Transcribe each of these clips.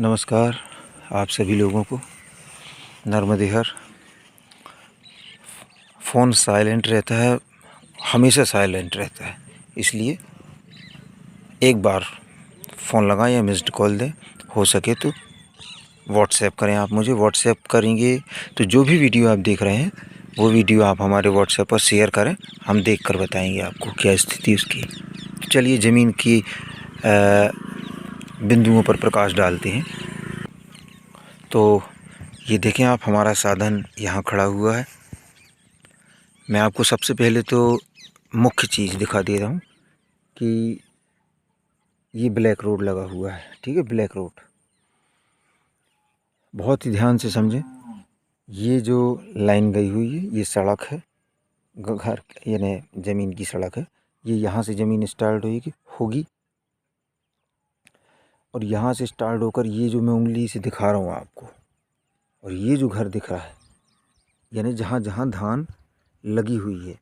नमस्कार आप सभी लोगों को। नर्मदे हर। फ़ोन साइलेंट रहता है, हमेशा साइलेंट रहता है, इसलिए एक बार फ़ोन लगाएं या मिस्ड कॉल दें। हो सके तो व्हाट्सएप करें। आप मुझे व्हाट्सएप करेंगे तो जो भी वीडियो आप देख रहे हैं वो वीडियो आप हमारे व्हाट्सएप पर शेयर करें, हम देख कर बताएंगे आपको क्या स्थिति उसकी। तो चलिए ज़मीन की बिंदुओं पर प्रकाश डालते हैं। तो ये देखें आप, हमारा साधन यहाँ खड़ा हुआ है। मैं आपको सबसे पहले तो मुख्य चीज़ दिखा दे रहा हूँ कि ये ब्लैक रोड लगा हुआ है। ठीक है, ब्लैक रोड बहुत ही ध्यान से समझें। ये जो लाइन गई हुई है ये सड़क है, घर यानी ज़मीन की सड़क है। ये यहाँ से ज़मीन स्टार्ट होगी और यहाँ से स्टार्ट होकर ये जो मैं उंगली से दिखा रहा हूँ आपको, और ये जो घर दिख रहा है यानी जहाँ जहाँ धान लगी हुई है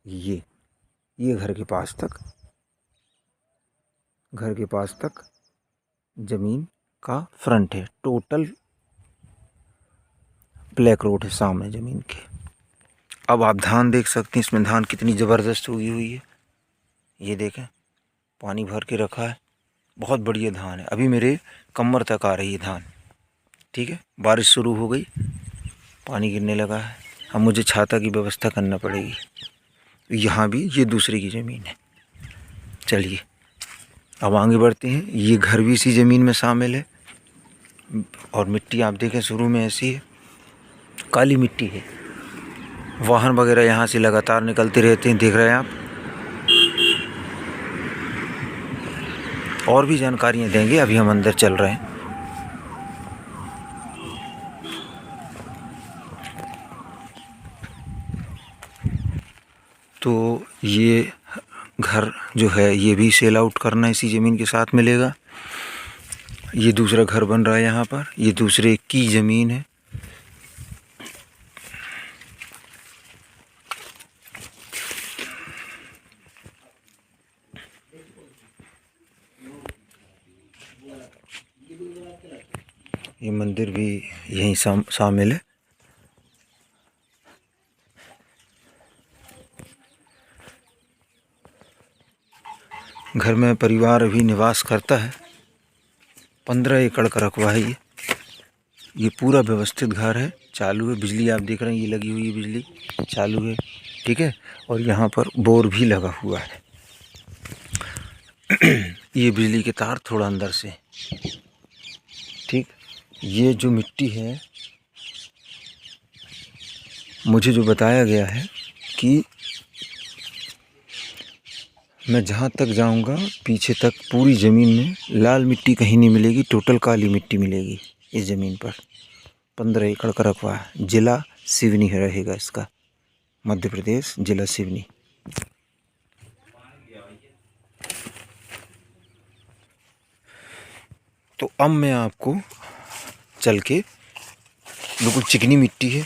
ये घर के पास तक ज़मीन का फ्रंट है। टोटल ब्लैक रोड है सामने ज़मीन के। अब आप धान देख सकते हैं, इसमें धान कितनी ज़बरदस्त उगी हुई है। ये देखें, पानी भर के रखा है, बहुत बढ़िया धान है। अभी मेरे कमर तक आ रही है धान। ठीक है, बारिश शुरू हो गई, पानी गिरने लगा है। अब मुझे छाता की व्यवस्था करना पड़ेगी। यहाँ भी ये दूसरे की ज़मीन है। चलिए अब आगे बढ़ते हैं। ये घर भी इसी ज़मीन में शामिल है और मिट्टी आप देखें शुरू में ऐसी है, काली मिट्टी है। वाहन वगैरह यहाँ से लगातार निकलते रहते हैं, देख रहे हैं आप। और भी जानकारियाँ देंगे, अभी हम अंदर चल रहे हैं। तो ये घर जो है ये भी सेल आउट करना इसी ज़मीन के साथ मिलेगा। ये दूसरा घर बन रहा है यहाँ पर, ये दूसरे की ज़मीन है। ये मंदिर भी यहीं शामिल है। घर में परिवार अभी निवास करता है। 15 एकड़ का रकबा है ये पूरा व्यवस्थित घर है। चालू है, बिजली आप देख रहे हैं, ये लगी हुई है, बिजली चालू है। ठीक है, और यहाँ पर बोर भी लगा हुआ है। ये बिजली के तार थोड़ा अंदर से। ठीक, ये जो मिट्टी है, मुझे जो बताया गया है कि मैं जहाँ तक जाऊँगा पीछे तक पूरी ज़मीन में लाल मिट्टी कहीं नहीं मिलेगी, टोटल काली मिट्टी मिलेगी इस ज़मीन पर। 15 एकड़ का रकबा है। ज़िला सिवनी रहेगा इसका, मध्य प्रदेश, ज़िला सिवनी। तो अब मैं आपको चल के, बिल्कुल चिकनी मिट्टी है,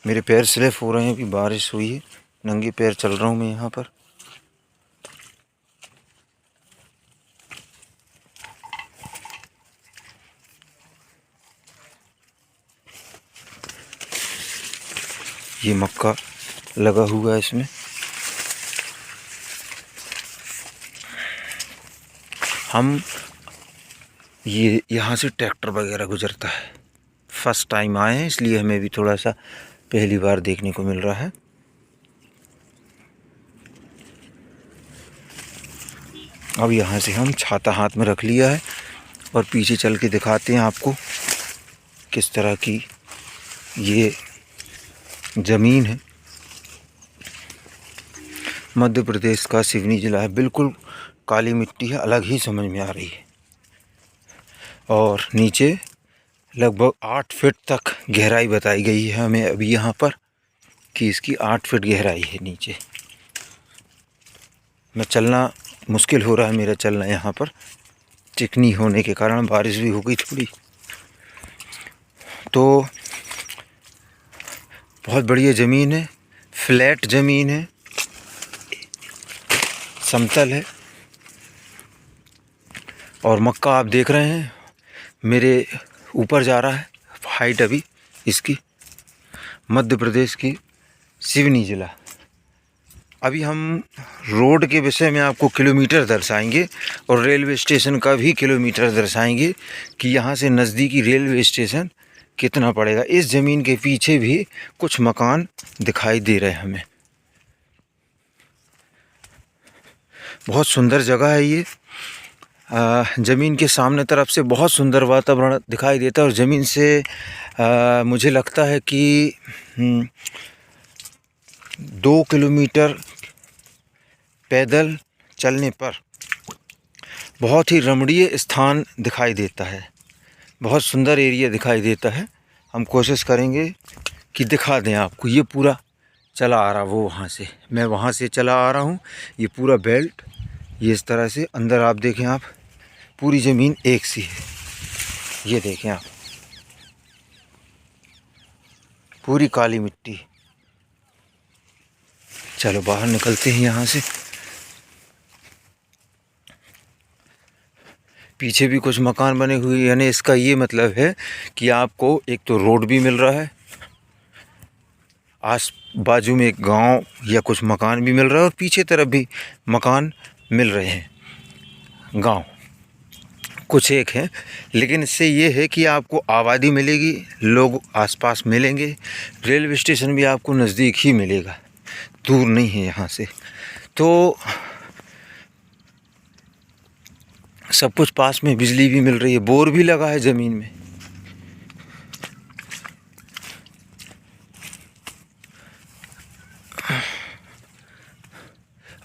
मेरे पैर स्लिप हो रहे हैं, अभी बारिश हुई है, नंगे पैर चल रहा हूँ मैं यहाँ पर। ये मक्का लगा हुआ है इसमें। हम ये यहाँ से ट्रैक्टर वगैरह गुजरता है। फर्स्ट टाइम आए हैं इसलिए हमें भी थोड़ा सा पहली बार देखने को मिल रहा है। अब यहाँ से हम छाता हाथ में रख लिया है और पीछे चल के दिखाते हैं आपको किस तरह की ये ज़मीन है। मध्य प्रदेश का सिवनी ज़िला है, बिल्कुल काली मिट्टी है, अलग ही समझ में आ रही है। और नीचे लगभग 8 फीट तक गहराई बताई गई है हमें अभी यहाँ पर, कि इसकी 8 फीट गहराई है नीचे। मैं चलना मुश्किल हो रहा है, मेरा चलना यहाँ पर चिकनी होने के कारण, बारिश भी हो गई थोड़ी। तो बहुत बढ़िया ज़मीन है, फ्लैट ज़मीन है, समतल है। और मक्का आप देख रहे हैं मेरे ऊपर जा रहा है। हाइट अभी इसकी मध्य प्रदेश की सिवनी ज़िला। अभी हम रोड के विषय में आपको किलोमीटर दर्शाएंगे और रेलवे स्टेशन का भी किलोमीटर दर्शाएंगे कि यहाँ से नज़दीकी रेलवे स्टेशन कितना पड़ेगा। इस ज़मीन के पीछे भी कुछ मकान दिखाई दे रहे हैं हमें। बहुत सुंदर जगह है ये। ज़मीन के सामने तरफ से बहुत सुंदर वातावरण दिखाई देता है और ज़मीन से मुझे लगता है कि 2 किलोमीटर पैदल चलने पर बहुत ही रमणीय स्थान दिखाई देता है। बहुत सुंदर एरिया दिखाई देता है। हम कोशिश करेंगे कि दिखा दें आपको। ये पूरा चला आ रहा, वो वहाँ से, मैं वहाँ से चला आ रहा हूँ। ये पूरा बेल्ट ये इस तरह से अंदर आप देखें, आप पूरी ज़मीन एक सी है। ये देखें आप, पूरी काली मिट्टी। चलो बाहर निकलते हैं यहाँ से। पीछे भी कुछ मकान बने हुए, यानी इसका ये मतलब है कि आपको एक तो रोड भी मिल रहा है, आस बाजू में एक गांव या कुछ मकान भी मिल रहा है और पीछे तरफ भी मकान मिल रहे हैं। गांव कुछ एक हैं, लेकिन इससे ये है कि आपको आबादी मिलेगी, लोग आसपास मिलेंगे। रेलवे स्टेशन भी आपको नज़दीक ही मिलेगा, दूर नहीं है यहाँ से। तो सब कुछ पास में, बिजली भी मिल रही है, बोर भी लगा है ज़मीन में।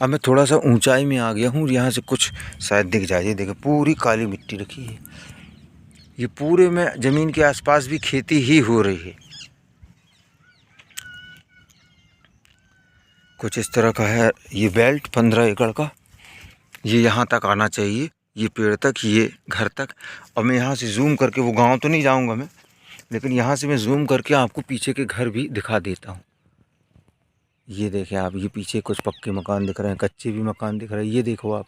अब मैं थोड़ा सा ऊंचाई में आ गया हूँ, यहाँ से कुछ शायद दिख जाए। ये देखो पूरी काली मिट्टी रखी है। ये पूरे में ज़मीन के आसपास भी खेती ही हो रही है। कुछ इस तरह का है ये बेल्ट 15 एकड़ का। ये यहाँ तक आना चाहिए, ये पेड़ तक, ये घर तक। और मैं यहाँ से जूम करके, वो गांव तो नहीं जाऊँगा मैं, लेकिन यहाँ से मैं जूम करके आपको पीछे के घर भी दिखा देता हूँ। ये देखें आप, ये पीछे कुछ पक्के मकान दिख रहे हैं, कच्चे भी मकान दिख रहे हैं। ये देखो आप,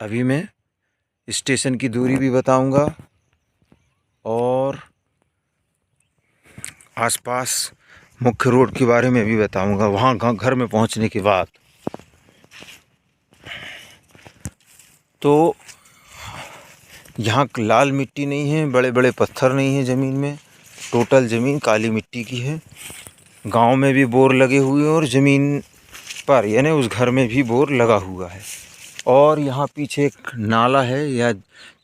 अभी मैं स्टेशन की दूरी भी बताऊंगा और आसपास मुख्य रोड के बारे में भी बताऊंगा वहाँ घर में पहुँचने के बाद। तो यहाँ लाल मिट्टी नहीं है, बड़े बड़े पत्थर नहीं है ज़मीन में, टोटल ज़मीन काली मिट्टी की है। गांव में भी बोर लगे हुए हैं और ज़मीन पर, यानी उस घर में भी बोर लगा हुआ है। और यहाँ पीछे एक नाला है या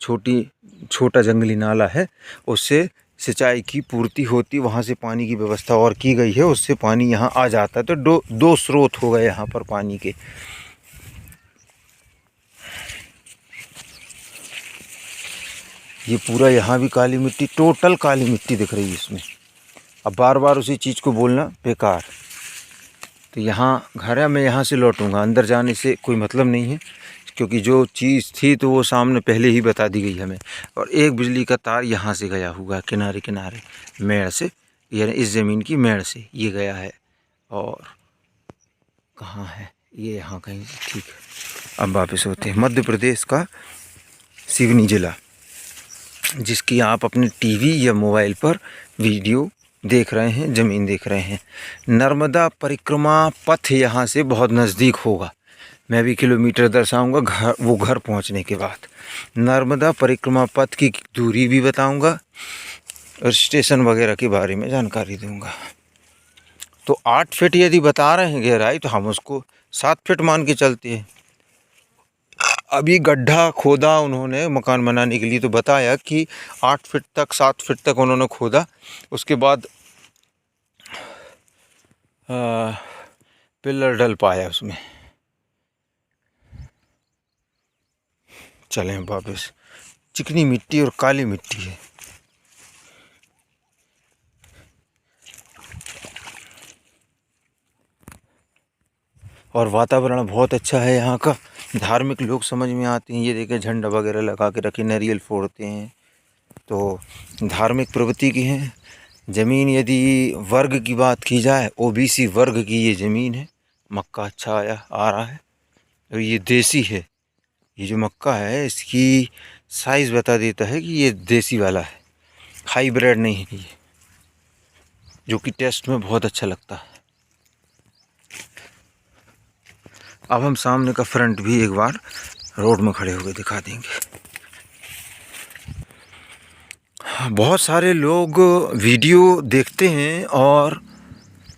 छोटा जंगली नाला है, उससे सिंचाई की पूर्ति होती, वहाँ से पानी की व्यवस्था और की गई है, उससे पानी यहाँ आ जाता है। तो दो स्रोत हो गए यहाँ पर पानी के। ये पूरा यहाँ भी काली मिट्टी, टोटल काली मिट्टी दिख रही है इसमें। अब बार बार उसी चीज़ को बोलना बेकार। तो यहाँ घर है, मैं यहाँ से लौटूंगा, अंदर जाने से कोई मतलब नहीं है, क्योंकि जो चीज़ थी तो वो सामने पहले ही बता दी गई हमें। और एक बिजली का तार यहाँ से गया हुआ किनारे किनारे मेड़ से, यानी इस ज़मीन की मेड़ से ये गया है। और कहाँ है ये, यहाँ कहीं, ठीक है। अब वापस होते हैं। मध्य प्रदेश का सिवनी ज़िला, जिसकी आप अपने टीवी या मोबाइल पर वीडियो देख रहे हैं, ज़मीन देख रहे हैं। नर्मदा परिक्रमा पथ यहाँ से बहुत नज़दीक होगा। मैं भी किलोमीटर दर्शाऊंगा घर पहुँचने के बाद। नर्मदा परिक्रमा पथ की दूरी भी बताऊंगा और स्टेशन वगैरह के बारे में जानकारी दूंगा। तो 8 फीट यदि बता रहे हैं गहराई, तो हम उसको 7 फीट मान के चलते हैं। अभी गड्ढा खोदा उन्होंने मकान बनाने के लिए, तो बताया कि 8 फीट तक 7 फीट तक उन्होंने खोदा। उसके बाद पिलर डल पाया उसमें। चलें वापस। चिकनी मिट्टी और काली मिट्टी है। और वातावरण बहुत अच्छा है यहाँ का। धार्मिक लोग समझ में आते हैं। ये देखें झंडा वगैरह लगा के रखे, नारियल फोड़ते हैं, तो धार्मिक प्रवृत्ति की हैं। ज़मीन यदि वर्ग की बात की जाए, ओबीसी वर्ग की ये ज़मीन है, मक्का अच्छा आ रहा है। और ये देसी है, ये जो मक्का है इसकी साइज़ बता देता है कि ये देसी वाला है, हाईब्रिड नहीं है ये, जो कि टेस्ट में बहुत अच्छा लगता है। अब हम सामने का फ्रंट भी एक बार रोड में खड़े होकर दिखा देंगे। बहुत सारे लोग वीडियो देखते हैं और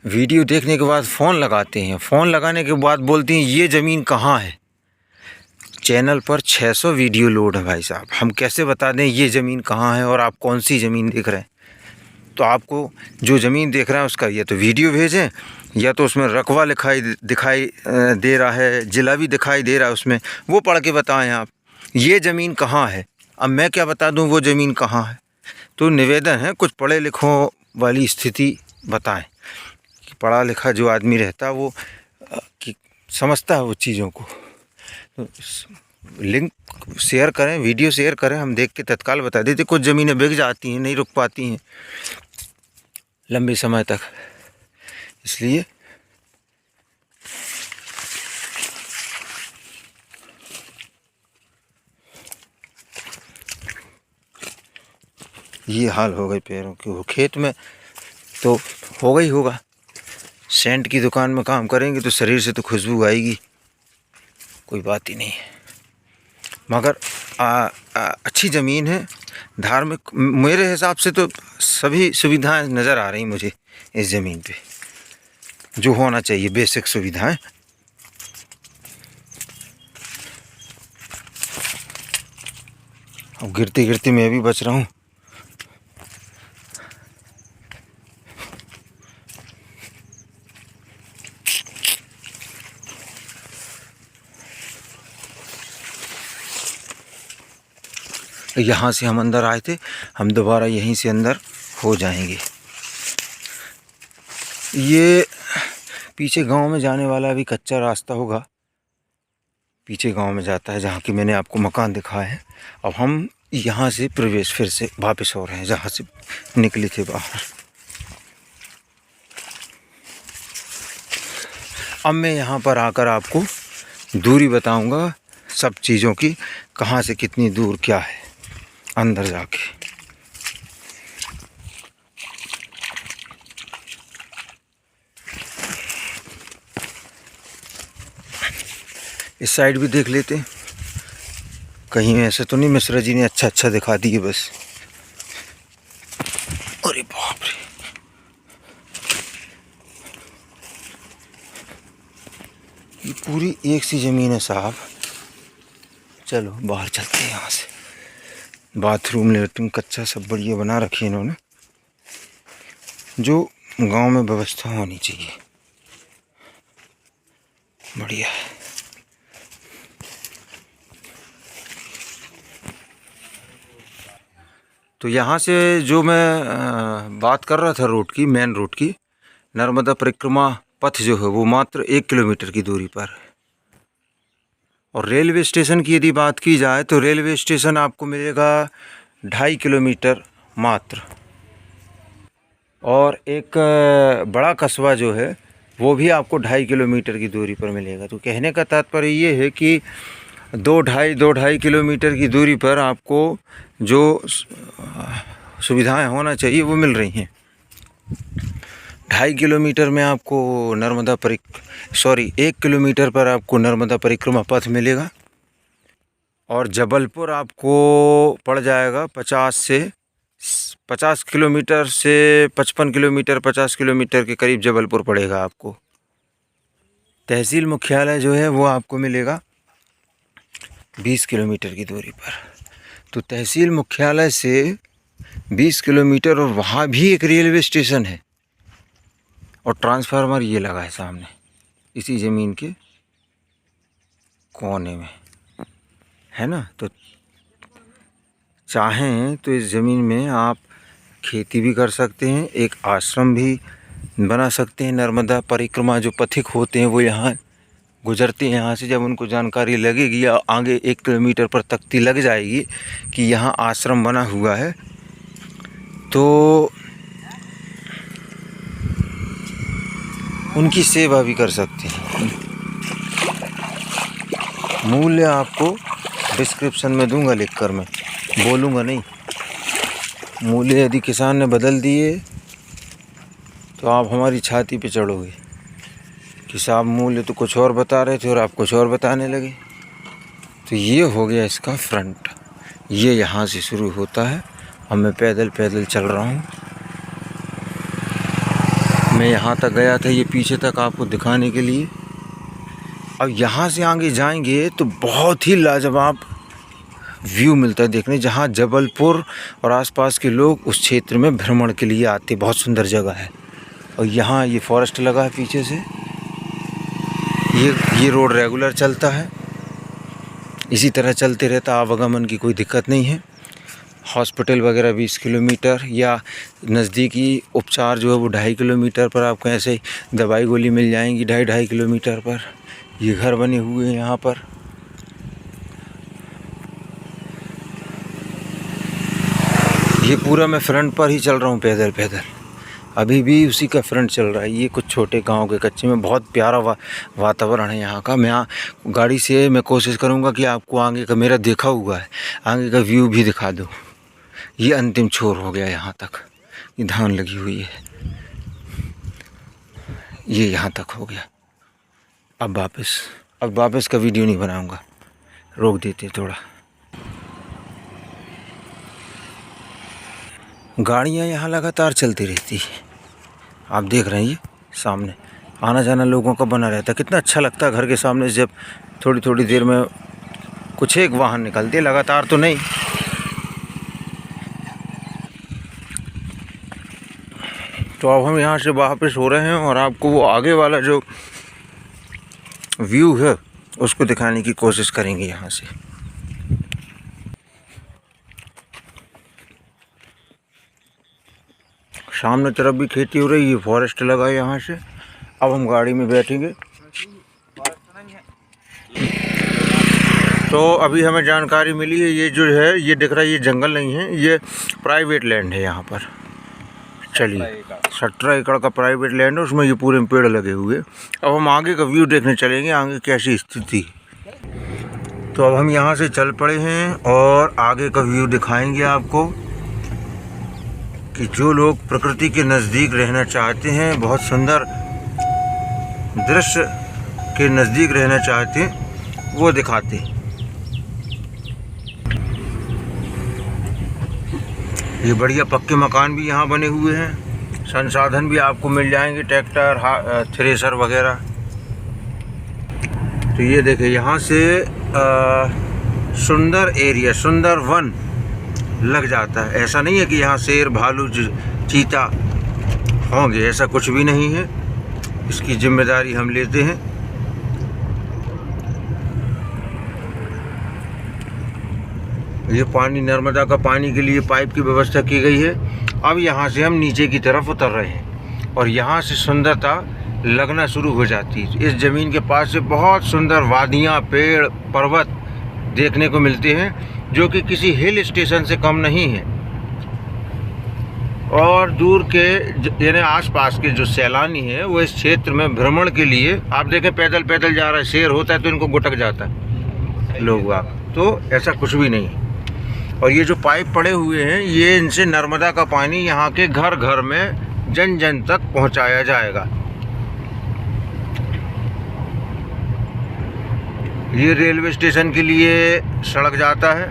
वीडियो देखने के बाद फ़ोन लगाते हैं, फ़ोन लगाने के बाद बोलते हैं ये ज़मीन कहाँ है। चैनल पर 600 वीडियो लोड है भाई साहब, हम कैसे बता दें ये ज़मीन कहाँ है और आप कौन सी ज़मीन देख रहे हैं। तो आपको जो ज़मीन देख रहा है उसका या तो वीडियो भेजें, या तो उसमें रकबा दिखाई दे रहा है, ज़िला भी दिखाई दे रहा है उसमें, वो पढ़ के बताएं आप ये ज़मीन कहाँ है। अब मैं क्या बता दूं वो ज़मीन कहाँ है। तो निवेदन है कुछ पढ़े लिखों वाली स्थिति बताएं कि पढ़ा लिखा जो आदमी रहता है वो कि समझता है वो चीज़ों को। तो लिंक शेयर करें, वीडियो शेयर करें, हम देख के तत्काल बता देते। कुछ ज़मीनें बिक जाती हैं, नहीं रुक पाती हैं लंबे समय तक, इसलिए ये हाल हो गए पैरों के। वो खेत में तो होगा ही होगा, सेंट की दुकान में काम करेंगे तो शरीर से तो खुशबू आएगी, कोई बात ही नहीं है। मगर अच्छी ज़मीन है, धार्मिक, मेरे हिसाब से तो सभी सुविधाएं नज़र आ रही मुझे इस ज़मीन पे, जो होना चाहिए बेसिक सुविधाएं। अब गिरते गिरते मैं भी बच रहा हूँ। यहाँ से हम अंदर आए थे, हम दोबारा यहीं से अंदर हो जाएंगे। ये पीछे गांव में जाने वाला भी कच्चा रास्ता होगा, पीछे गांव में जाता है जहाँ की मैंने आपको मकान दिखाया है। अब हम यहाँ से प्रवेश फिर से वापस हो रहे हैं जहाँ से निकले थे बाहर। अब मैं यहाँ पर आकर आपको दूरी बताऊँगा सब चीज़ों की, कहाँ से कितनी दूर क्या है अंदर जाके। इस साइड भी देख लेते हैं, कहीं ऐसे तो नहीं मिश्रा जी ने अच्छा दिखा दिए बस। अरे बाप रे, ये पूरी एक सी ज़मीन है साहब। चलो बाहर चलते हैं यहाँ से। बाथरूम लेटरिन कच्चा सब बढ़िया बना रखी है इन्होंने, जो गांव में व्यवस्था होनी चाहिए, बढ़िया है। तो यहाँ से जो मैं बात कर रहा था रोड की, मेन रोड की, नर्मदा परिक्रमा पथ जो है वो मात्र 1 किलोमीटर की दूरी पर है। और रेलवे स्टेशन की यदि बात की जाए तो रेलवे स्टेशन आपको मिलेगा 2.5 किलोमीटर मात्र। और एक बड़ा कस्बा जो है वो भी आपको 2.5 किलोमीटर की दूरी पर मिलेगा। तो कहने का तात्पर्य ये है कि 2-2.5 किलोमीटर की दूरी पर आपको जो सुविधाएं होना चाहिए वो मिल रही हैं। 2.5 किलोमीटर में आपको 1 किलोमीटर पर आपको नर्मदा परिक्रमा पथ मिलेगा। और जबलपुर आपको पड़ जाएगा 50 किलोमीटर से 55 किलोमीटर, 50 किलोमीटर के करीब जबलपुर पड़ेगा आपको। तहसील मुख्यालय जो है वो आपको मिलेगा 20 किलोमीटर की दूरी पर। तो तहसील मुख्यालय से 20 किलोमीटर, और वहाँ भी एक रेलवे स्टेशन है और ट्रांसफार्मर ये लगा है सामने इसी ज़मीन के कोने में, है ना। तो चाहें तो इस ज़मीन में आप खेती भी कर सकते हैं, एक आश्रम भी बना सकते हैं। नर्मदा परिक्रमा जो पथिक होते हैं वो यहाँ गुजरते हैं, यहाँ से जब उनको जानकारी लगेगी या आगे 1 किलोमीटर पर तख्ती लग जाएगी कि यहाँ आश्रम बना हुआ है, तो उनकी सेवा भी कर सकते हैं। मूल्य आपको डिस्क्रिप्शन में दूंगा लिखकर, मैं बोलूँगा नहीं। मूल्य यदि किसान ने बदल दिए तो आप हमारी छाती पे चढ़ोगे कि साहब मूल्य तो कुछ और बता रहे थे और आप कुछ और बताने लगे। तो ये हो गया इसका फ्रंट, ये यहाँ से शुरू होता है। अब मैं पैदल पैदल चल रहा हूँ। मैं यहाँ तक गया था, ये पीछे तक आपको दिखाने के लिए। अब यहाँ से आगे जाएंगे तो बहुत ही लाजवाब व्यू मिलता है देखने, जहाँ जबलपुर और आसपास के लोग उस क्षेत्र में भ्रमण के लिए आते। बहुत सुंदर जगह है। और यहाँ ये फॉरेस्ट लगा है पीछे से। ये रोड रेगुलर चलता है, इसी तरह चलते रहता, आवागमन की कोई दिक्कत नहीं है। हॉस्पिटल वगैरह 20 किलोमीटर या नज़दीकी उपचार जो है वो 2.5 किलोमीटर पर आपको ऐसे दवाई गोली मिल जाएंगी 2.5 किलोमीटर पर। ये घर बने हुए हैं यहाँ पर। ये पूरा मैं फ्रंट पर ही चल रहा हूँ पैदल पैदल, अभी भी उसी का फ्रंट चल रहा है। ये कुछ छोटे गांव के कच्चे में बहुत प्यारा वातावरण है यहाँ का। मैं गाड़ी से मैं कोशिश करूँगा कि आपको आगे का, मेरा देखा हुआ है, आगे का व्यू भी दिखा दूँ। ये अंतिम छोर हो गया, यहाँ तक ये धान लगी हुई है, ये यहाँ तक हो गया। अब वापस का वीडियो नहीं बनाऊँगा, रोक देते थोड़ा। गाड़ियाँ यहाँ लगातार चलती रहती है, आप देख रहे हैं। ये सामने आना जाना लोगों का बना रहता है। कितना अच्छा लगता है घर के सामने से जब थोड़ी थोड़ी देर में कुछ एक वाहन निकलते हैं, लगातार तो नहीं। तो अब हम यहाँ से वापस हो रहे हैं और आपको वो आगे वाला जो व्यू है उसको दिखाने की कोशिश करेंगे यहाँ से। सामने तरफ भी खेती हो रही है, फॉरेस्ट लगा है यहाँ से। अब हम गाड़ी में बैठेंगे। तो अभी हमें जानकारी मिली है, ये जो है ये दिख रहा है, ये जंगल नहीं है, ये प्राइवेट लैंड है यहाँ पर। चलिए 17 एकड़ का प्राइवेट लैंड है, उसमें ये पूरे पेड़ लगे हुए। अब हम आगे का व्यू देखने चलेंगे, आगे कैसी स्थिति। तो अब हम यहाँ से चल पड़े हैं और आगे का व्यू दिखाएंगे आपको कि जो लोग प्रकृति के नज़दीक रहना चाहते हैं, बहुत सुंदर दृश्य के नज़दीक रहना चाहते हैं, वो दिखाते हैं। ये बढ़िया पक्के मकान भी यहाँ बने हुए हैं, संसाधन भी आपको मिल जाएंगे, ट्रैक्टर, थ्रेसर वगैरह। तो ये देखिए यहाँ से सुंदर एरिया, सुंदर वन लग जाता है। ऐसा नहीं है कि यहाँ शेर, भालू, चीता होंगे, ऐसा कुछ भी नहीं है। इसकी जिम्मेदारी हम लेते हैं। ये पानी, नर्मदा का पानी के लिए पाइप की व्यवस्था की गई है। अब यहाँ से हम नीचे की तरफ उतर रहे हैं और यहाँ से सुंदरता लगना शुरू हो जाती है। इस ज़मीन के पास से बहुत सुंदर वादियाँ, पेड़, पर्वत देखने को मिलते हैं, जो कि किसी हिल स्टेशन से कम नहीं है। और दूर के यानी आसपास के जो सैलानी हैं वो इस क्षेत्र में भ्रमण के लिए, आप देखें पैदल पैदल जा रहा है, शेर होता है तो इनको गुटक जाता है लोग आप, तो ऐसा कुछ भी नहीं है। और ये जो पाइप पड़े हुए हैं, ये इनसे नर्मदा का पानी यहाँ के घर घर में, जन जन तक पहुँचाया जाएगा। ये रेलवे स्टेशन के लिए सड़क जाता है,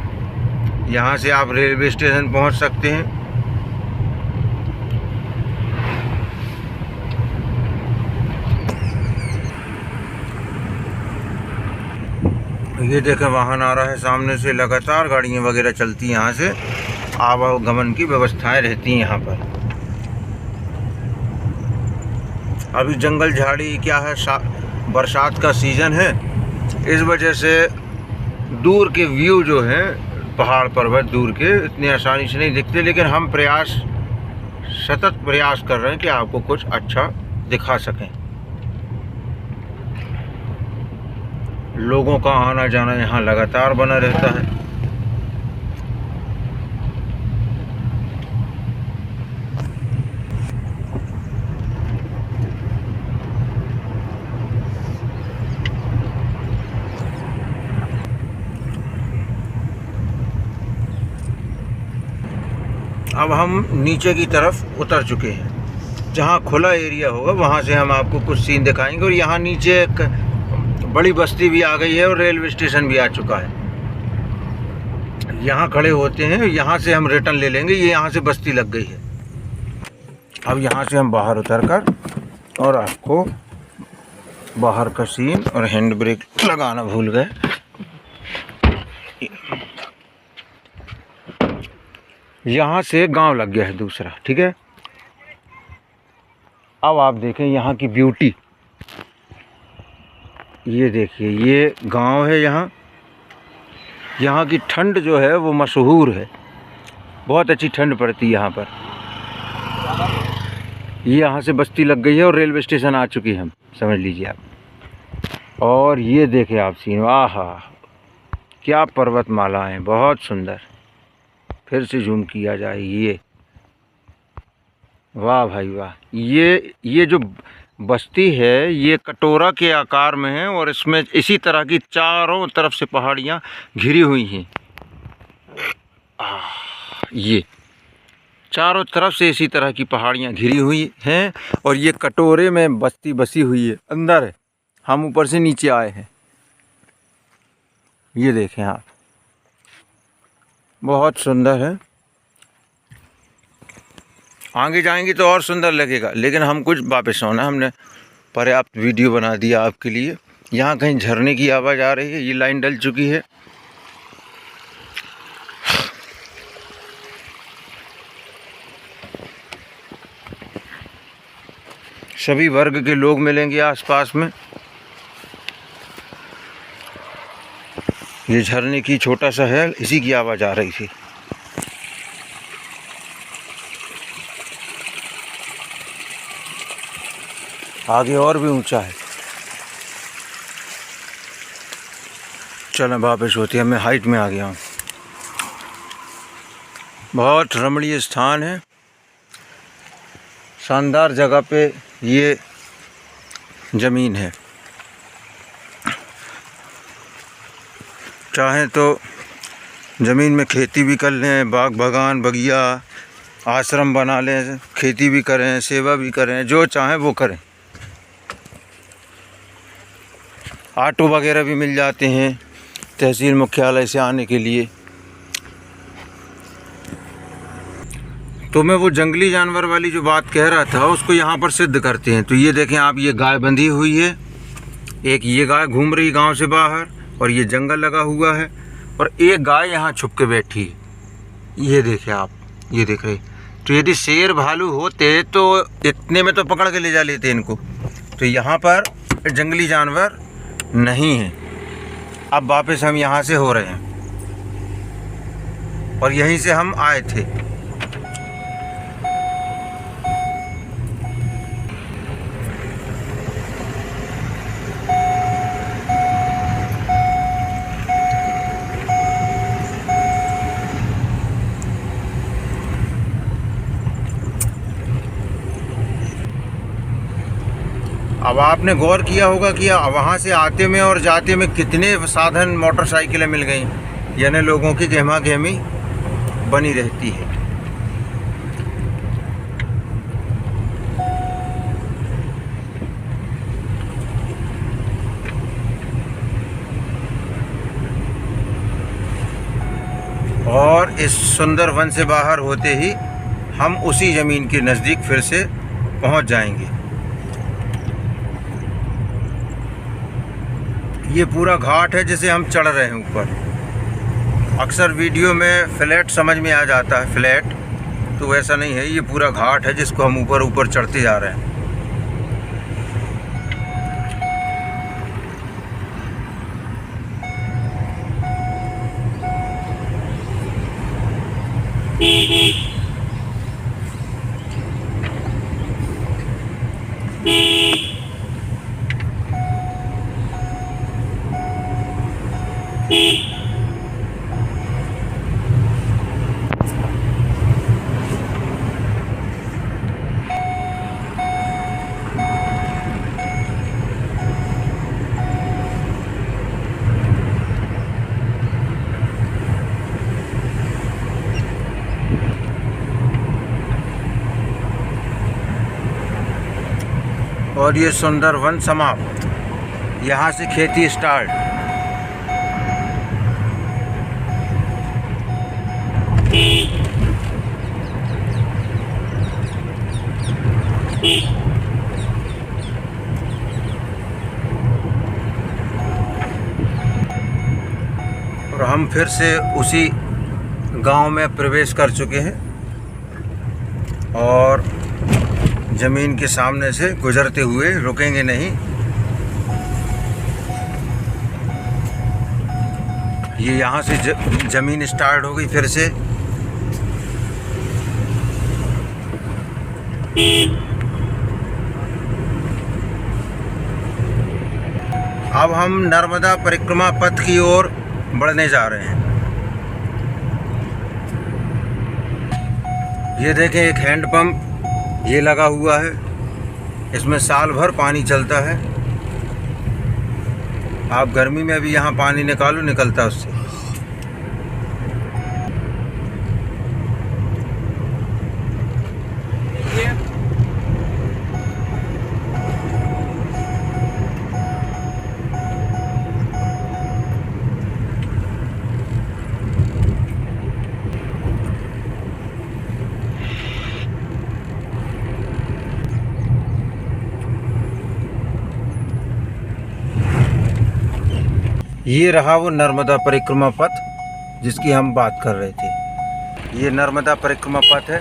यहाँ से आप रेलवे स्टेशन पहुँच सकते हैं। ये देखें वाहन आ रहा है सामने से, लगातार गाड़ियाँ वगैरह चलती हैं, यहाँ से आवागमन की व्यवस्थाएं रहती हैं यहाँ पर। अभी जंगल झाड़ी क्या है, बरसात का सीज़न है, इस वजह से दूर के व्यू जो हैं, पहाड़ पर्वत दूर के इतनी आसानी से नहीं दिखते। लेकिन हम सतत प्रयास कर रहे हैं कि आपको कुछ अच्छा दिखा सकें। लोगों का आना जाना यहाँ लगातार बना रहता है। अब हम नीचे की तरफ उतर चुके हैं। जहाँ खुला एरिया होगा वहाँ से हम आपको कुछ सीन दिखाएंगे। और यहाँ नीचे एक बड़ी बस्ती भी आ गई है और रेलवे स्टेशन भी आ चुका है। यहाँ खड़े होते हैं, यहाँ से हम रिटर्न ले लेंगे। ये यहाँ से बस्ती लग गई है। अब यहाँ से हम बाहर उतर कर और आपको बाहर का सीन और हैंड ब्रेक लगाना भूल गए। यहाँ से गांव लग गया है दूसरा, ठीक है। अब आप देखें यहाँ की ब्यूटी। ये देखिए, ये गांव है। यहाँ की ठंड जो है वो मशहूर है, बहुत अच्छी ठंड पड़ती है यहाँ पर। ये यहाँ से बस्ती लग गई है और रेलवे स्टेशन आ चुकी है, हम समझ लीजिए आप। और ये देखें आप सीन, आहा क्या पर्वतमालाएं, बहुत सुंदर। फिर से जूम किया जाए, ये वाह भाई वाह। ये जो बस्ती है ये कटोरा के आकार में है और इसमें इसी तरह की चारों तरफ से पहाड़ियाँ घिरी हुई हैं। ये चारों तरफ से इसी तरह की पहाड़ियाँ घिरी हुई हैं और ये कटोरे में बस्ती बसी हुई है, अंदर है। हम ऊपर से नीचे आए हैं। ये देखें आप, बहुत सुंदर है। आगे जाएंगे तो और सुंदर लगेगा, लेकिन हम कुछ वापस होना, हमने पर्याप्त वीडियो बना दिया आपके लिए। यहाँ कहीं झरने की आवाज़ आ रही है, ये लाइन डल चुकी है। सभी वर्ग के लोग मिलेंगे आसपास में। ये झरने की छोटा सा है, इसी की आवाज़ आ रही थी। आगे और भी ऊंचा है। चलें वापस होती है, मैं हाइट में आ गया हूँ। बहुत रमणीय स्थान है, शानदार जगह पे ये ज़मीन है। चाहें तो ज़मीन में खेती भी कर लें, बाग बगान बगिया आश्रम बना लें, खेती भी करें, सेवा भी करें, जो चाहें वो करें। ऑटो वगैरह भी मिल जाते हैं तहसील मुख्यालय से आने के लिए। तो मैं वो जंगली जानवर वाली जो बात कह रहा था उसको यहाँ पर सिद्ध करते हैं। तो ये देखें आप, ये गाय बंधी हुई है, एक ये गाय घूम रही गांव से बाहर, और ये जंगल लगा हुआ है, और एक गाय यहाँ छुप के बैठी है। ये देखें आप, ये देख रहे। तो यदि शेर भालू होते तो इतने में तो पकड़ के ले जा लेते इनको। तो यहाँ पर जंगली जानवर नहीं है। अब वापस हम यहाँ से हो रहे हैं और यहीं से हम आए थे। अब आपने गौर किया होगा कि वहाँ से आते में और जाते में कितने साधन मोटरसाइकिलें मिल गई, यानी लोगों की गहमा गहमी बनी रहती है। और इस सुंदर वन से बाहर होते ही हम उसी ज़मीन के नज़दीक फिर से पहुँच जाएंगे। ये पूरा घाट है जिसे हम चढ़ रहे हैं ऊपर। अक्सर वीडियो में फ्लैट समझ में आ जाता है, फ्लैट, तो वैसा नहीं है। ये पूरा घाट है जिसको हम ऊपर ऊपर चढ़ते जा रहे हैं। और ये सुंदर वन समाप्त। यहाँ से खेती स्टार्ट। और हम फिर से उसी गांव में प्रवेश कर चुके हैं और ज़मीन के सामने से गुजरते हुए रुकेंगे नहीं। ये यहाँ से ज़मीन स्टार्ट हो गई फिर से। अब हम नर्मदा परिक्रमा पथ की ओर बढ़ने जा रहे हैं। ये देखें, एक हैंडपंप ये लगा हुआ है, इसमें साल भर पानी चलता है। आप गर्मी में भी यहाँ पानी निकालो, निकलता है उससे। ये रहा वो नर्मदा परिक्रमा पथ जिसकी हम बात कर रहे थे। ये नर्मदा परिक्रमा पथ है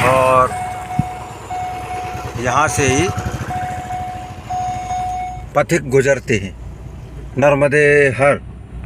और यहाँ से ही पथिक गुजरते हैं। नर्मदे हर।